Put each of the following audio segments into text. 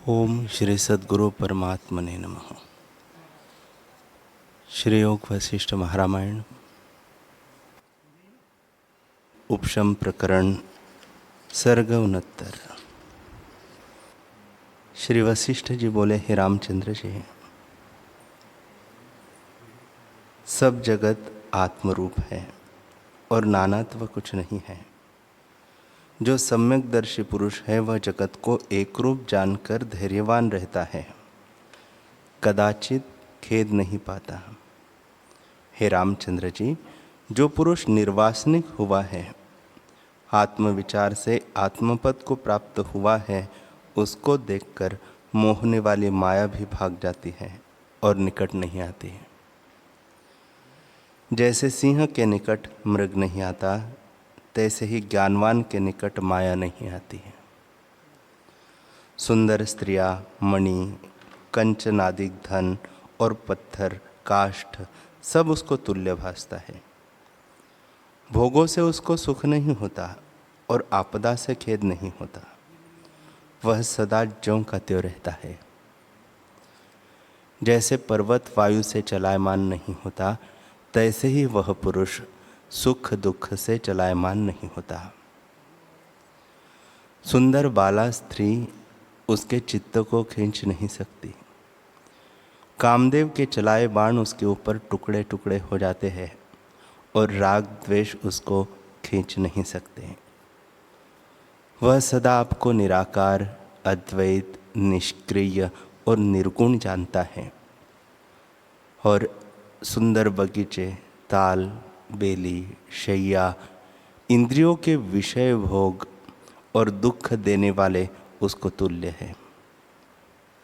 ओम श्री सद्गुरु परमात्मने नमः। श्री योग वशिष्ठ महारामायण उपशम प्रकरण सर्ग 69। श्री वशिष्ठ जी बोले, हे रामचंद्र जी, सब जगत आत्मरूप है और नानात्व कुछ नहीं है। जो सम्यकदर्शी पुरुष है वह जगत को एक रूप जानकर धैर्यवान रहता है, कदाचित खेद नहीं पाता। हे रामचंद्र जी, जो पुरुष निर्वासनिक हुआ है, आत्मविचार से आत्मपद को प्राप्त हुआ है, उसको देखकर मोहने वाली माया भी भाग जाती है और निकट नहीं आती है। जैसे सिंह के निकट मृग नहीं आता, तैसे ही ज्ञानवान के निकट माया नहीं आती है। सुंदर स्त्रियां, मणि, कंचनादिक धन और पत्थर, काष्ठ सब उसको तुल्य भासता है। भोगों से उसको सुख नहीं होता और आपदा से खेद नहीं होता। वह सदा ज्यों का त्यों रहता है। जैसे पर्वत वायु से चलायमान नहीं होता, तैसे ही वह पुरुष सुख दुख से चलायमान नहीं होता। सुंदर बाला स्त्री उसके चित्त को खींच नहीं सकती। कामदेव के चलाए बाण उसके ऊपर टुकड़े टुकड़े हो जाते हैं और राग द्वेष उसको खींच नहीं सकते। वह सदा आपको निराकार, अद्वैत, निष्क्रिय और निर्गुण जानता है और सुंदर बगीचे, ताल, बेली, शैया, इंद्रियों के विषय भोग और दुख देने वाले उसको तुल्य है।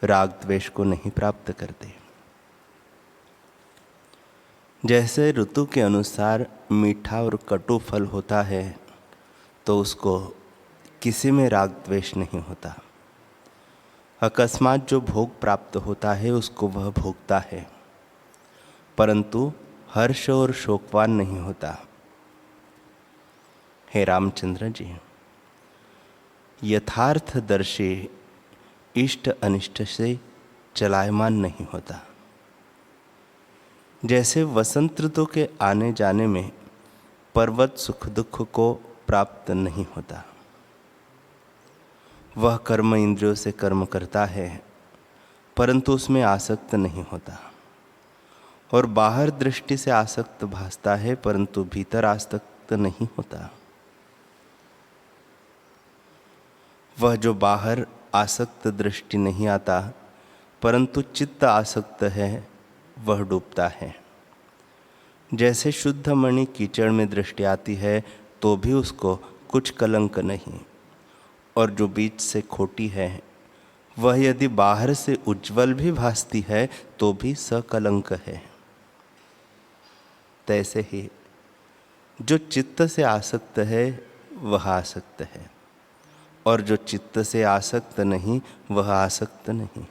राग द्वेष को नहीं प्राप्त करते। जैसे ऋतु के अनुसार मीठा और कटु फल होता है, तो उसको किसी में राग द्वेष नहीं होता। अकस्मात जो भोग प्राप्त होता है उसको वह भोगता है, परंतु हर्ष और शोकवान नहीं होता। हे रामचंद्र जी, यथार्थदर्शी इष्ट अनिष्ट से चलायमान नहीं होता। जैसे वसंत ऋतु के आने जाने में पर्वत सुख दुख को प्राप्त नहीं होता। वह कर्म इंद्रियों से कर्म करता है, परंतु उसमें आसक्त नहीं होता और बाहर दृष्टि से आसक्त भासता है, परंतु भीतर आसक्त नहीं होता। वह जो बाहर आसक्त दृष्टि नहीं आता, परंतु चित्त आसक्त है, वह डूबता है। जैसे शुद्ध मणि कीचड़ में दृष्टि आती है तो भी उसको कुछ कलंक नहीं, और जो बीच से खोटी है वह यदि बाहर से उज्जवल भी भासती है तो भी सकलंक है। तैसे ही जो चित्त से आसक्त है वह आसक्त है, और जो चित्त से आसक्त नहीं वह आसक्त नहीं।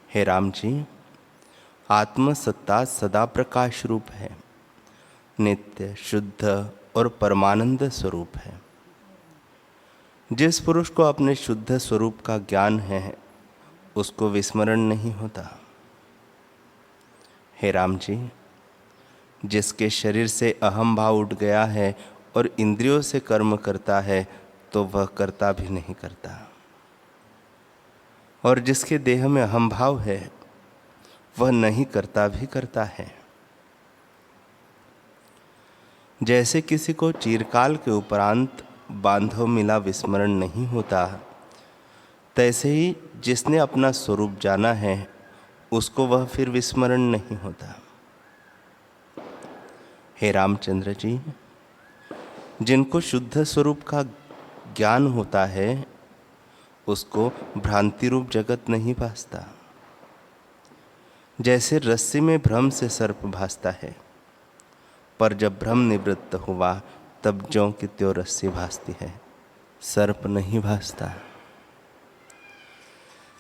हे राम जी, आत्मसत्ता सदा प्रकाश रूप है, नित्य, शुद्ध और परमानंद स्वरूप है। जिस पुरुष को अपने शुद्ध स्वरूप का ज्ञान है, उसको विस्मरण नहीं होता। हे राम जी, जिसके शरीर से अहम भाव उठ गया है और इंद्रियों से कर्म करता है, तो वह कर्ता भी नहीं करता। और जिसके देह में अहम भाव है, वह नहीं करता भी करता है। जैसे किसी को चिरकाल के उपरांत बांधव मिला विस्मरण नहीं होता, तैसे ही जिसने अपना स्वरूप जाना है उसको वह फिर विस्मरण नहीं होता। हे रामचंद्र जी, जिनको शुद्ध स्वरूप का ज्ञान होता है उसको भ्रांति रूप जगत नहीं भासता। जैसे रस्सी में भ्रम से सर्प भासता है, पर जब भ्रम निवृत्त हुआ तब ज्यों की त्यों रस्सी भासती है, सर्प नहीं भासता।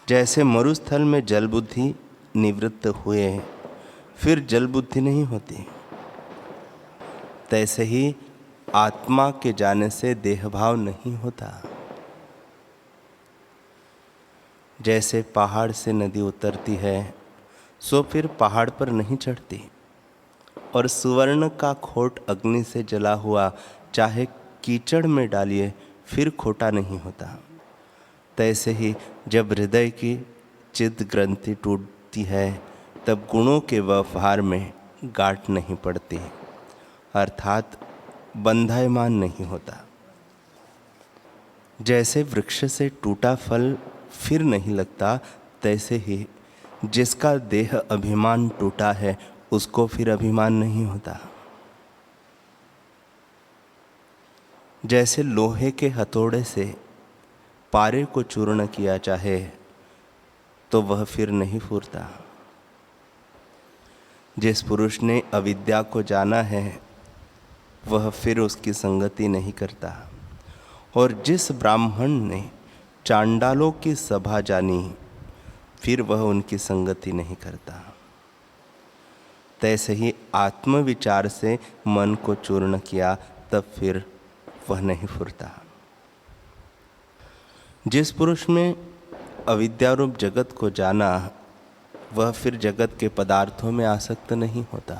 जैसे मरुस्थल में जल बुद्धि निवृत्त हुए फिर जल बुद्धि नहीं होती, तैसे ही आत्मा के जाने से देहभाव नहीं होता। जैसे पहाड़ से नदी उतरती है सो फिर पहाड़ पर नहीं चढ़ती, और सुवर्ण का खोट अग्नि से जला हुआ चाहे कीचड़ में डालिए फिर खोटा नहीं होता। तैसे ही जब हृदय की चित्त ग्रंथि टूटती है तब गुणों के व्यवहार में गांठ नहीं पड़ती, अर्थात बंधायमान नहीं होता। जैसे वृक्ष से टूटा फल फिर नहीं लगता, तैसे ही जिसका देह अभिमान टूटा है उसको फिर अभिमान नहीं होता। जैसे लोहे के हथौड़े से पारे को चूर्ण किया चाहे तो वह फिर नहीं फूरता। जिस पुरुष ने अविद्या को जाना है वह फिर उसकी संगति नहीं करता, और जिस ब्राह्मण ने चांडालों की सभा जानी फिर वह उनकी संगति नहीं करता। तैसे ही आत्मविचार से मन को चूर्ण किया तब फिर वह नहीं फुरता। जिस पुरुष में अविद्यारूप जगत को जाना वह फिर जगत के पदार्थों में आसक्त नहीं होता।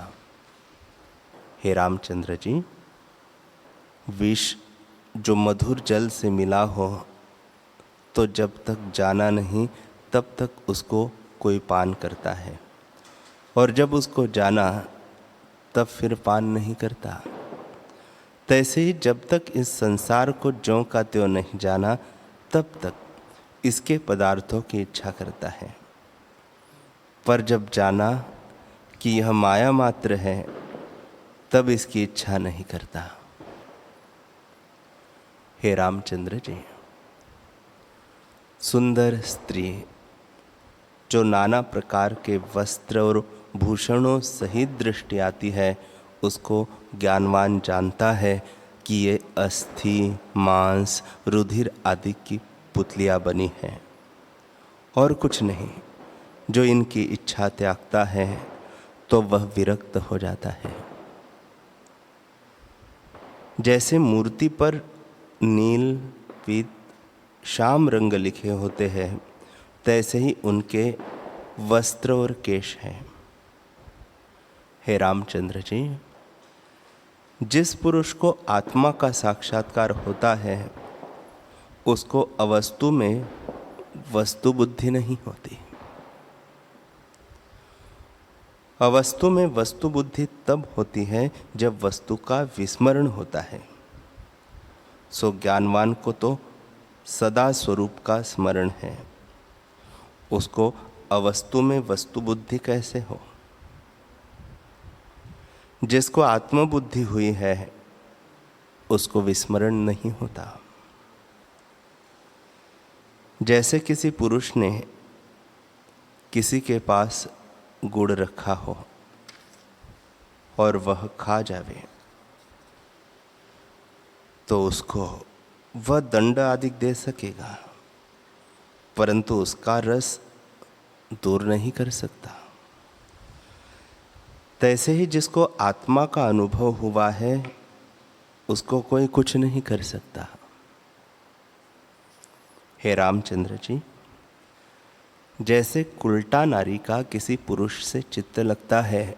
हे रामचंद्र जी, विष जो मधुर जल से मिला हो तो जब तक जाना नहीं तब तक उसको कोई पान करता है, और जब उसको जाना तब फिर पान नहीं करता। तैसे ही जब तक इस संसार को ज्यों का त्यों नहीं जाना तब तक इसके पदार्थों की इच्छा करता है, पर जब जाना कि यह माया मात्र है तब इसकी इच्छा नहीं करता। हे रामचंद्र जी, सुंदर स्त्री जो नाना प्रकार के वस्त्र और भूषणों सहित दृष्टि आती है उसको ज्ञानवान जानता है कि ये अस्थि, मांस, रुधिर आदि की पुतलियां बनी हैं और कुछ नहीं। जो इनकी इच्छा त्यागता है तो वह विरक्त हो जाता है। जैसे मूर्ति पर नील, पीत, श्याम रंग लिखे होते हैं तैसे ही उनके वस्त्र और केश हैं। हे रामचंद्र जी, जिस पुरुष को आत्मा का साक्षात्कार होता है उसको अवस्तु में वस्तु बुद्धि नहीं होती। अवस्तु में वस्तु बुद्धि तब होती है जब वस्तु का विस्मरण होता है। सो ज्ञानवान को तो सदा स्वरूप का स्मरण है, उसको अवस्तु में वस्तु बुद्धि कैसे हो। जिसको आत्मबुद्धि हुई है उसको विस्मरण नहीं होता। जैसे किसी पुरुष ने किसी के पास गुड़ रखा हो और वह खा जावे तो उसको वह दंड आदि दे सकेगा, परंतु उसका रस दूर नहीं कर सकता। तैसे ही जिसको आत्मा का अनुभव हुआ है उसको कोई कुछ नहीं कर सकता। हे रामचंद्र जी, जैसे कुलटा नारी का किसी पुरुष से चित्त लगता है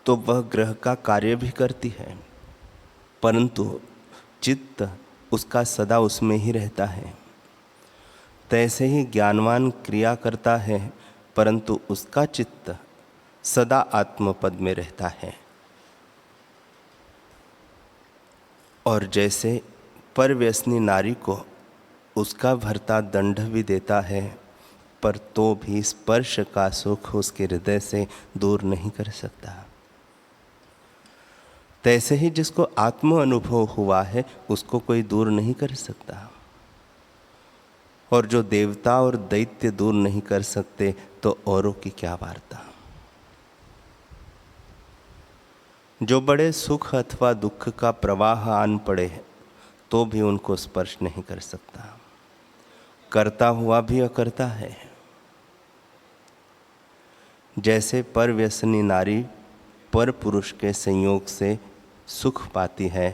तो वह ग्रह का कार्य भी करती है, परंतु चित्त उसका सदा उसमें ही रहता है। तैसे ही ज्ञानवान क्रिया करता है परंतु उसका चित्त सदा आत्मपद में रहता है। और जैसे परव्यसनी नारी को उसका भर्ता दंड भी देता है पर तो भी स्पर्श का सुख उसके हृदय से दूर नहीं कर सकता, तैसे ही जिसको आत्म अनुभव हुआ है उसको कोई दूर नहीं कर सकता। और जो देवता और दैत्य दूर नहीं कर सकते तो औरों की क्या वार्ता। जो बड़े सुख अथवा दुख का प्रवाह आन पड़े तो भी उनको स्पर्श नहीं कर सकता, करता हुआ भी अकर्ता है। जैसे परव्यसनी नारी पर पुरुष के संयोग से सुख पाती है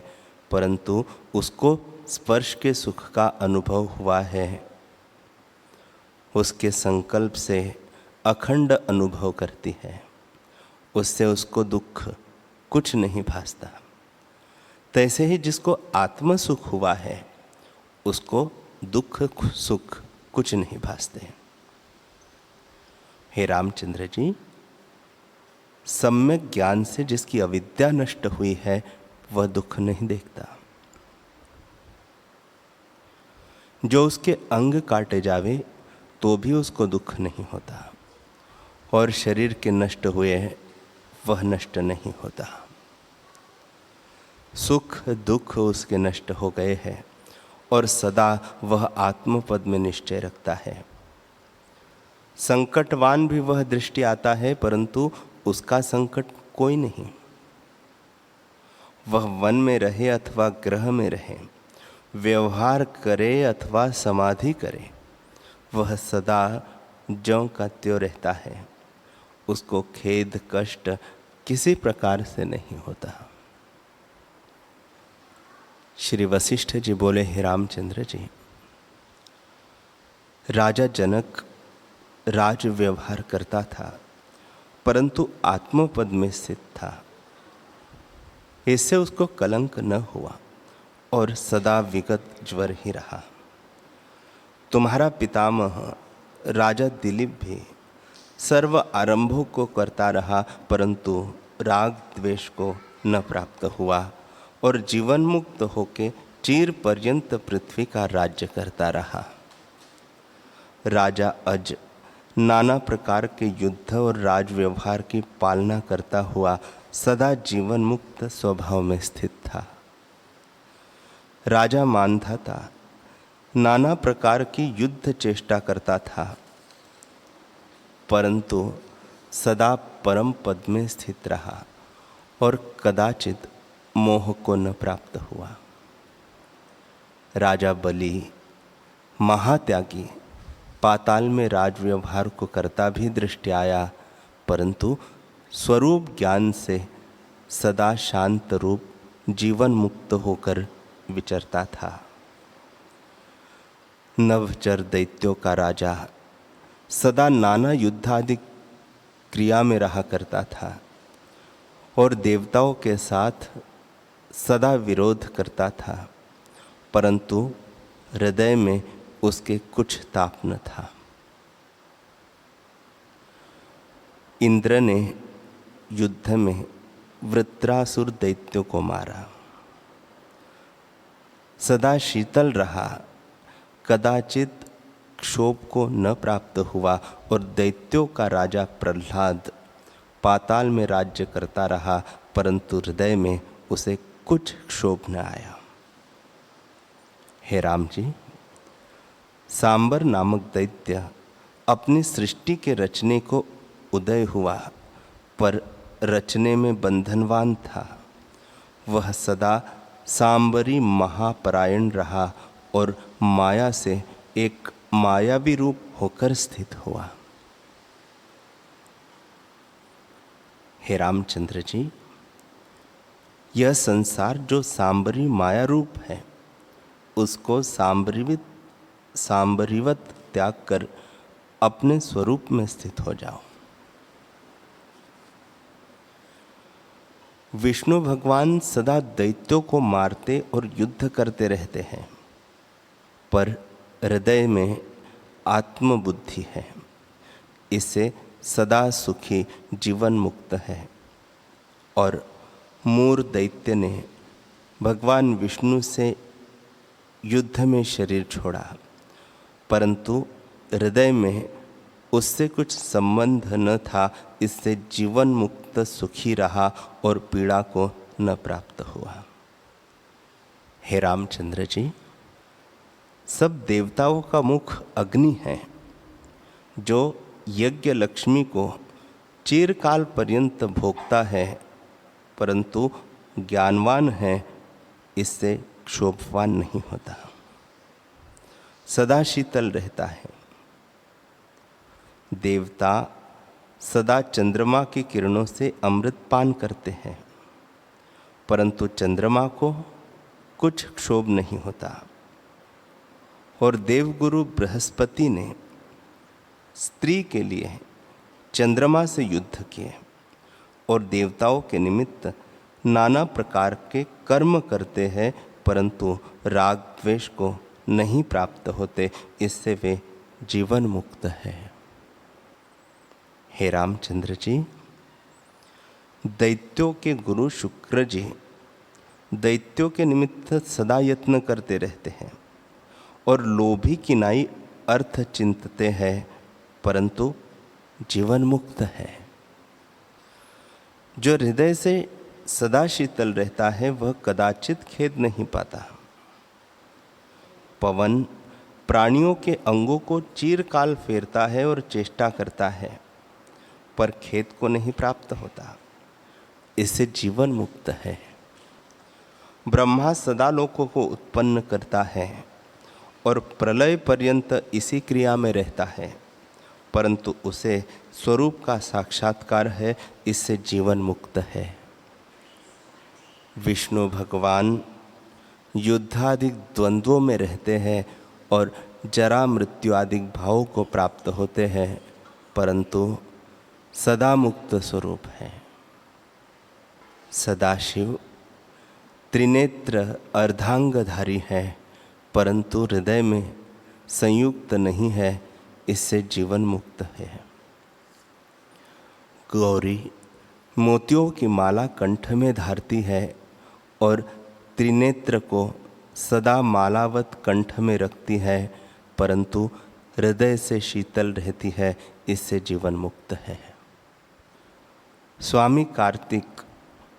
परंतु उसको स्पर्श के सुख का अनुभव हुआ है, उसके संकल्प से अखंड अनुभव करती है, उससे उसको दुख कुछ नहीं भासता। तैसे ही जिसको आत्म सुख हुआ है उसको दुख सुख कुछ नहीं भासते। हे रामचंद्र जी, सम्यक ज्ञान से जिसकी अविद्या नष्ट हुई है वह दुख नहीं देखता। जो उसके अंग काटे जावे तो भी उसको दुख नहीं होता, और शरीर के नष्ट हुए वह नष्ट नहीं होता। सुख दुख उसके नष्ट हो गए हैं और सदा वह आत्मपद में निश्चय रखता है। संकटवान भी वह दृष्टि आता है, परंतु उसका संकट कोई नहीं। वह वन में रहे अथवा ग्रह में रहे, व्यवहार करे अथवा समाधि करे, वह सदा ज्यों का त्यों रहता है। उसको खेद कष्ट किसी प्रकार से नहीं होता। श्री वशिष्ठ जी बोले, हे रामचंद्र जी, राजा जनक राज व्यवहार करता था परंतु आत्मपद में स्थित था। इससे उसको कलंक न हुआ और सदा विगत ज्वर ही रहा। तुम्हारा पितामह राजा दिलीप भी सर्व आरंभों को करता रहा परंतु राग द्वेष को न प्राप्त हुआ और जीवन मुक्त होके चिर पर्यंत पृथ्वी का राज्य करता रहा। राजा अज नाना प्रकार के युद्ध और राज व्यवहार की पालना करता हुआ सदा जीवन मुक्त स्वभाव में स्थित था। राजा मानधाता नाना प्रकार की युद्ध चेष्टा करता था परंतु सदा परम पद में स्थित रहा और कदाचित मोह को न प्राप्त हुआ। राजा बलि महात्यागी पाताल में राज व्यवहार को करता भी दृष्टि आया परंतु स्वरूप ज्ञान से सदा शांत रूप जीवन मुक्त होकर विचरता था। नवचर दैत्यों का राजा सदा नाना युद्धादि क्रिया में रहा करता था और देवताओं के साथ सदा विरोध करता था परंतु हृदय में उसके कुछ ताप न था। इंद्र ने युद्ध में वृत्रासुर दैत्यों को मारा, सदा शीतल रहा, कदाचित क्षोभ को न प्राप्त हुआ और दैत्यों का राजा प्रहलाद पाताल में राज्य करता रहा परंतु हृदय में उसे कुछ क्षोभ न आया। हे राम जी, सांबर नामक दैत्य अपनी सृष्टि के रचने को उदय हुआ पर रचने में बंधनवान था। वह सदा सांबरी महापरायण रहा और माया से एक मायावी रूप होकर स्थित हुआ। हे रामचंद्र जी, यह संसार जो सांबरी माया रूप है उसको सांबरीवत त्याग कर अपने स्वरूप में स्थित हो जाओ। विष्णु भगवान सदा दैत्यों को मारते और युद्ध करते रहते हैं पर हृदय में आत्मबुद्धि है, इससे सदा सुखी जीवन मुक्त है। और मूर दैत्य ने भगवान विष्णु से युद्ध में शरीर छोड़ा परंतु हृदय में उससे कुछ संबंध न था, इससे जीवन मुक्त सुखी रहा और पीड़ा को न प्राप्त हुआ। हे रामचंद्र जी, सब देवताओं का मुख अग्नि है जो यज्ञ लक्ष्मी को चिरकाल पर्यंत भोगता है परंतु ज्ञानवान है, इससे क्षोभवान नहीं होता, सदा शीतल रहता है। देवता सदा चंद्रमा की किरणों से अमृत पान करते हैं परंतु चंद्रमा को कुछ क्षोभ नहीं होता। और देवगुरु बृहस्पति ने स्त्री के लिए चंद्रमा से युद्ध किए और देवताओं के निमित्त नाना प्रकार के कर्म करते हैं, परंतु राग द्वेष को नहीं प्राप्त होते, इससे वे जीवन मुक्त है। हे रामचंद्र जी, दैत्यों के गुरु शुक्र जी दैत्यों के निमित्त सदा यत्न करते रहते हैं और लोभी किनाई अर्थ चिंतते हैं, परंतु जीवन मुक्त है। जो हृदय से सदा शीतल रहता है वह कदाचित खेद नहीं पाता। पवन प्राणियों के अंगों को चिरकाल फेरता है और चेष्टा करता है, पर खेद को नहीं प्राप्त होता, इससे जीवन मुक्त है। ब्रह्मा सदा लोकों को उत्पन्न करता है और प्रलय पर्यंत इसी क्रिया में रहता है, परंतु उसे स्वरूप का साक्षात्कार है, इससे जीवन मुक्त है। विष्णु भगवान युद्धादि द्वंद्वों में रहते हैं और जरा मृत्यु आदि भावों को प्राप्त होते हैं, परंतु सदा मुक्त स्वरूप है। सदाशिव त्रिनेत्र अर्धांगधारी है, परंतु हृदय में संयुक्त नहीं है, इससे जीवन मुक्त है। गौरी मोतियों की माला कंठ में धारती है और त्रिनेत्र को सदा मालावत कंठ में रखती है, परंतु हृदय से शीतल रहती है, इससे जीवन मुक्त है। स्वामी कार्तिक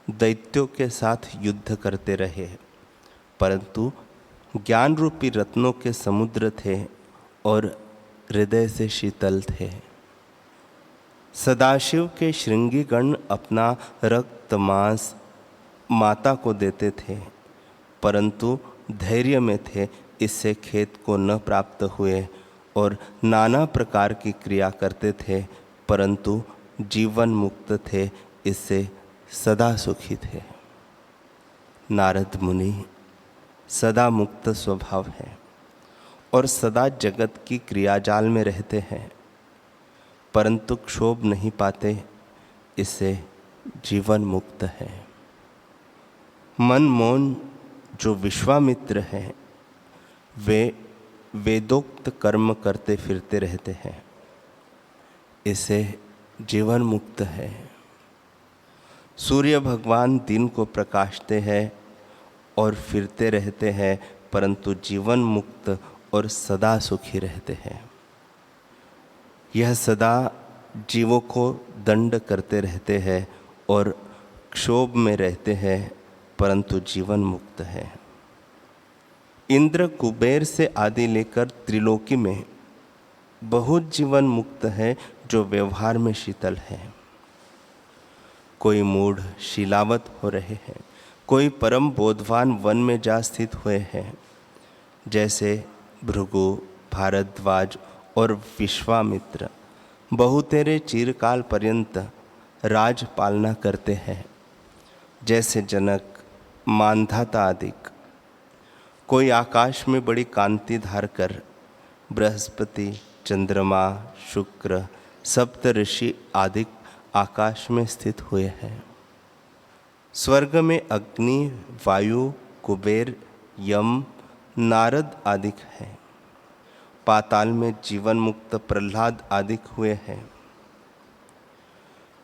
दैत्यों के साथ युद्ध करते रहे, परंतु ज्ञान रूपी रत्नों के समुद्र थे और हृदय से शीतल थे। सदाशिव के श्रृंगीगण अपना रक्त मांस माता को देते थे, परंतु धैर्य में थे, इससे खेत को न प्राप्त हुए और नाना प्रकार की क्रिया करते थे, परंतु जीवन मुक्त थे, इससे सदा सुखी थे। नारद मुनि सदा मुक्त स्वभाव है और सदा जगत की क्रियाजाल में रहते हैं, परंतु क्षोभ नहीं पाते, इससे जीवन मुक्त है। मन मौन जो विश्वामित्र हैं, वे वेदोक्त कर्म करते फिरते रहते हैं, इससे जीवन मुक्त है। सूर्य भगवान दिन को प्रकाशते हैं और फिरते रहते हैं, परंतु जीवन मुक्त और सदा सुखी रहते हैं। यह सदा जीवों को दंड करते रहते हैं और क्षोभ में रहते हैं, परंतु जीवन मुक्त है। इंद्र कुबेर से आदि लेकर त्रिलोकी में बहुत जीवन मुक्त है, जो व्यवहार में शीतल है। कोई मूढ़ शीलावत हो रहे हैं, कोई परम बोधवान वन में जा स्थित हुए हैं, जैसे भृगु, भारद्वाज और विश्वामित्र बहुतेरे चिरकाल पर्यंत राज पालना करते हैं, जैसे जनक, मांधाता आदि। कोई आकाश में बड़ी कांति धार कर बृहस्पति, चंद्रमा, शुक्र, सप्त ऋषि आदि आकाश में स्थित हुए हैं। स्वर्ग में अग्नि, वायु, कुबेर, यम, नारद आदि हैं। पाताल में जीवन मुक्त प्रहलाद आदि हुए हैं।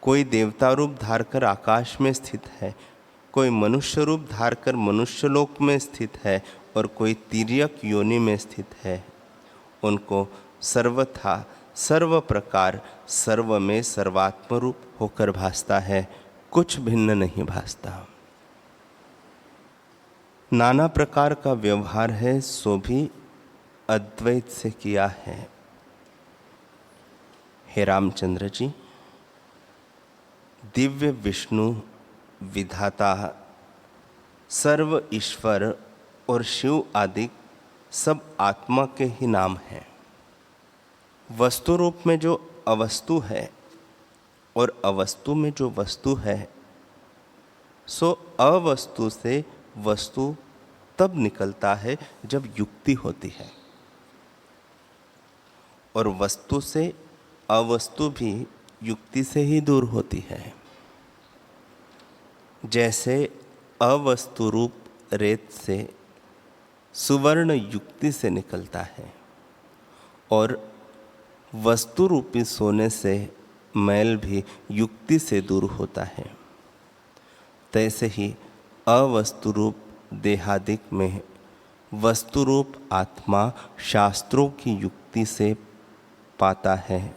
कोई देवता रूप धारकर आकाश में स्थित है, कोई मनुष्य रूप धारकर मनुष्यलोक में स्थित है और कोई तिर्यक योनि में स्थित है। उनको सर्वथा सर्व प्रकार सर्व में सर्वात्म रूप होकर भासता है, कुछ भिन्न नहीं भासता। नाना प्रकार का व्यवहार है, सो भी अद्वैत से किया है। हे रामचंद्र जी, दिव्य विष्णु विधाता, सर्व ईश्वर और शिव आदि सब आत्मा के ही नाम हैं। वस्तु रूप में जो अवस्तु है और अवस्तु में जो वस्तु है, सो अवस्तु से वस्तु तब निकलता है जब युक्ति होती है, और वस्तु से अवस्तु भी युक्ति से ही दूर होती है। जैसे अवस्तु रूप रेत से सुवर्ण युक्ति से निकलता है और वस्तु रूपी सोने से मैल भी युक्ति से दूर होता है, तैसे ही अवस्तु रूप देहादिक में वस्तु रूप आत्मा शास्त्रों की युक्ति से पाता है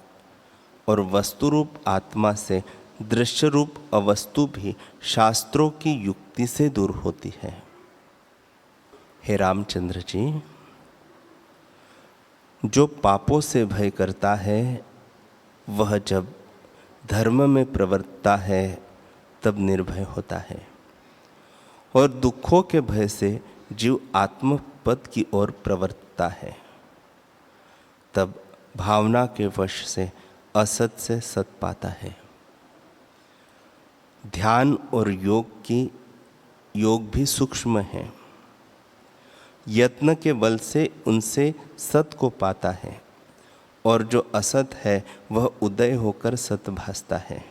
और वस्तु रूप आत्मा से दृश्य रूप अवस्तु भी शास्त्रों की युक्ति से दूर होती है। हे रामचंद्र जी, जो पापों से भय करता है वह जब धर्म में प्रवर्तता है तब निर्भय होता है और दुखों के भय से जीव आत्मपद की ओर प्रवर्तता है, तब भावना के वश से असत से सत पाता है। ध्यान और योग भी सूक्ष्म है। यत्न के बल से उनसे सत को पाता है और जो असत है वह उदय होकर सत भासता है।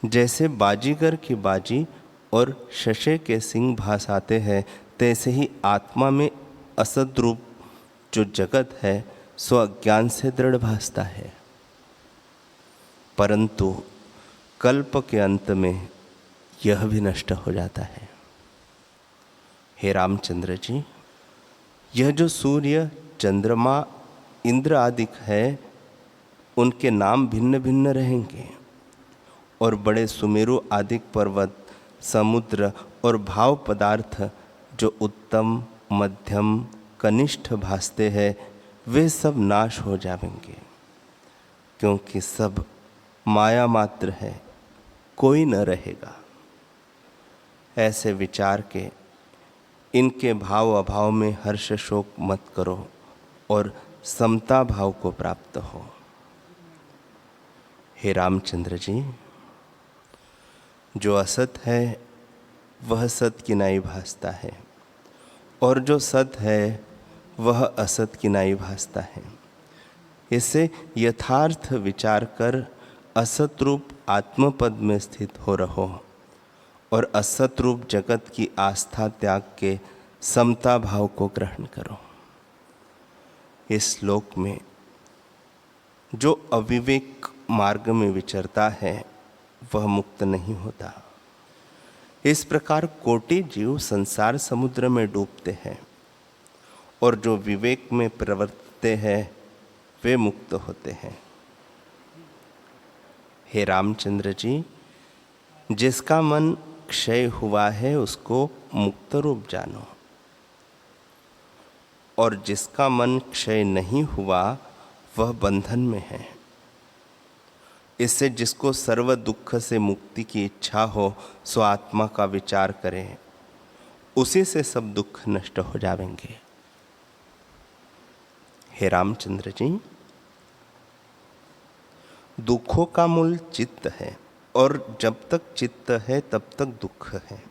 जैसे बाजीगर की बाजी और शशे के सिंह भास आते हैं, तैसे ही आत्मा में असत रूप जो जगत है सो अज्ञान से दृढ़ भासता है, परंतु कल्प के अंत में यह भी नष्ट हो जाता है। हे रामचंद्र जी, यह जो सूर्य, चंद्रमा, इंद्र आदि है, उनके नाम भिन्न भिन्न रहेंगे और बड़े सुमेरु आदि पर्वत, समुद्र और भाव पदार्थ जो उत्तम, मध्यम, कनिष्ठ भासते हैं, वे सब नाश हो जाएंगे, क्योंकि सब माया मात्र है, कोई न रहेगा। ऐसे विचार के इनके भाव अभाव में हर्ष शोक मत करो और समता भाव को प्राप्त हो। हे रामचंद्र जी, जो असत है वह सत की नाई भासता है और जो सत है वह असत की नाई भासता है। इससे यथार्थ विचार कर असत रूप आत्मपद में स्थित हो रहो और असत रूप जगत की आस्था त्याग के समता भाव को ग्रहण करो। इस श्लोक में जो अविवेक मार्ग में विचरता है वह मुक्त नहीं होता। इस प्रकार कोटि जीव संसार समुद्र में डूबते हैं और जो विवेक में प्रवर्तते हैं वे मुक्त होते हैं। हे रामचंद्र जी, जिसका मन क्षय हुआ है उसको मुक्त रूप जानो और जिसका मन क्षय नहीं हुआ वह बंधन में है। इससे जिसको सर्व दुख से मुक्ति की इच्छा हो सो आत्मा का विचार करे, उसी से सब दुख नष्ट हो जाएंगे। हे रामचंद्र जी, दुखों का मूल चित्त है और जब तक चित्त है तब तक दुख है।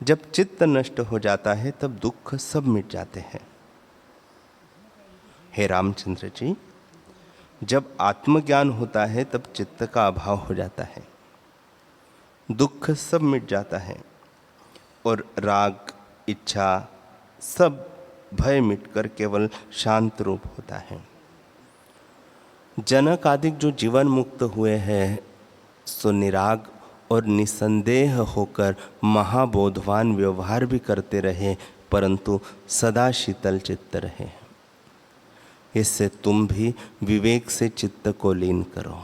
जब चित्त नष्ट हो जाता है तब दुख सब मिट जाते हैं। हे रामचंद्र जी, जब आत्मज्ञान होता है तब चित्त का अभाव हो जाता है, दुख सब मिट जाता है और राग, इच्छा, सब भय मिटकर केवल शांत रूप होता है। जनक आदि जो जीवन मुक्त हुए हैं सो निराग और निसंदेह होकर महाबोधवान व्यवहार भी करते रहे, परंतु सदा शीतल चित्त रहे। इससे तुम भी विवेक से चित्त को लीन करो।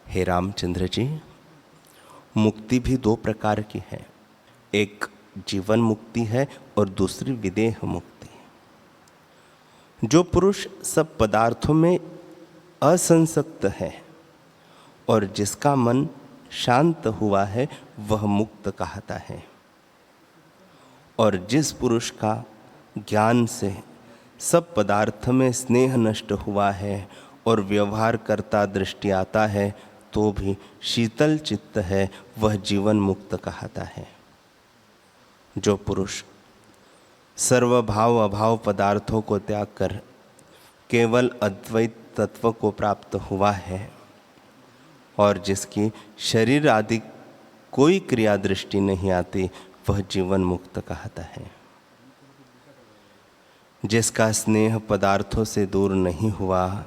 हे रामचंद्र जी, मुक्ति भी दो प्रकार की है, एक जीवन मुक्ति है और दूसरी विदेह मुक्ति। जो पुरुष सब पदार्थों में असंसक्त है और जिसका मन शांत हुआ है वह मुक्त कहता है, और जिस पुरुष का ज्ञान से सब पदार्थ में स्नेह नष्ट हुआ है और व्यवहार करता दृष्टि आता है तो भी शीतल चित्त है, वह जीवन मुक्त कहता है। जो पुरुष सर्वभाव अभाव पदार्थों को त्याग कर केवल अद्वैत तत्व को प्राप्त हुआ है और जिसकी शरीर आदि कोई क्रिया दृष्टि नहीं आती, वह जीवन मुक्त कहता है। जिसका स्नेह पदार्थों से दूर नहीं हुआ,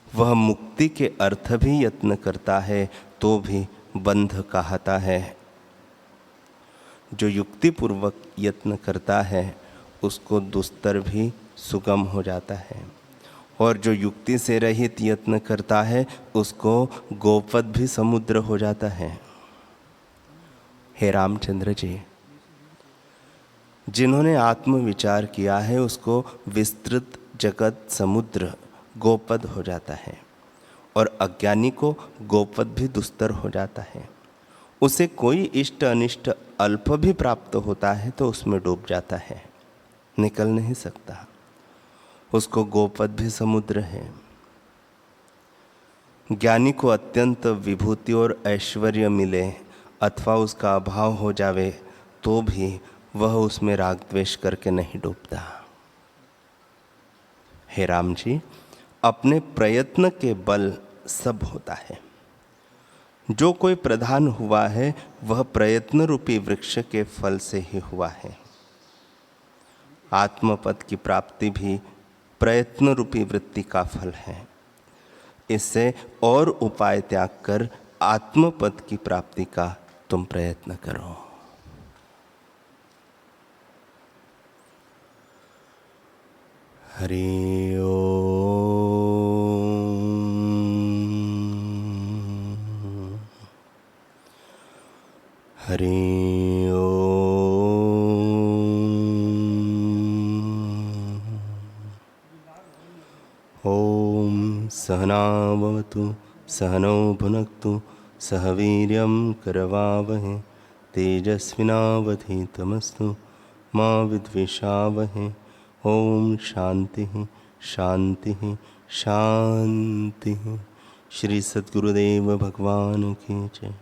वह मुक्ति के अर्थ भी यत्न करता है तो भी बंध कहता है। जो युक्ति पूर्वक यत्न करता है उसको दुस्तर भी सुगम हो जाता है, और जो युक्ति से रहित यत्न करता है उसको गोपद भी समुद्र हो जाता है। हे रामचंद्र जी, जिन्होंने आत्म विचार किया है उसको विस्तृत जगत समुद्र गोपद हो जाता है, और अज्ञानी को गोपद भी दुस्तर हो जाता है। उसे कोई इष्ट अनिष्ट अल्प भी प्राप्त होता है तो उसमें डूब जाता है, निकल नहीं सकता। उसको गोपद भी समुद्र है। ज्ञानी को अत्यंत विभूति और ऐश्वर्य मिले अथवा उसका अभाव हो जावे तो भी वह उसमें राग द्वेष करके नहीं डूबता। हे राम जी, अपने प्रयत्न के बल सब होता है। जो कोई प्रधान हुआ है वह प्रयत्न रूपी वृक्ष के फल से ही हुआ है। आत्मपद की प्राप्ति भी प्रयत्न रूपी वृत्ति का फल है। इससे और उपाय त्याग कर आत्मपद की प्राप्ति का तुम प्रयत्न करो। हरि ओम। हरि ओम। ओम सहना भवतु सहनौ भुनक्तु सह वीर्यं करवावहै तेजस्विनावधीतमस्तु मा विद्विषावहै। ओम शांति शांति शांति। श्री सद्गुरुदेव भगवान की जय।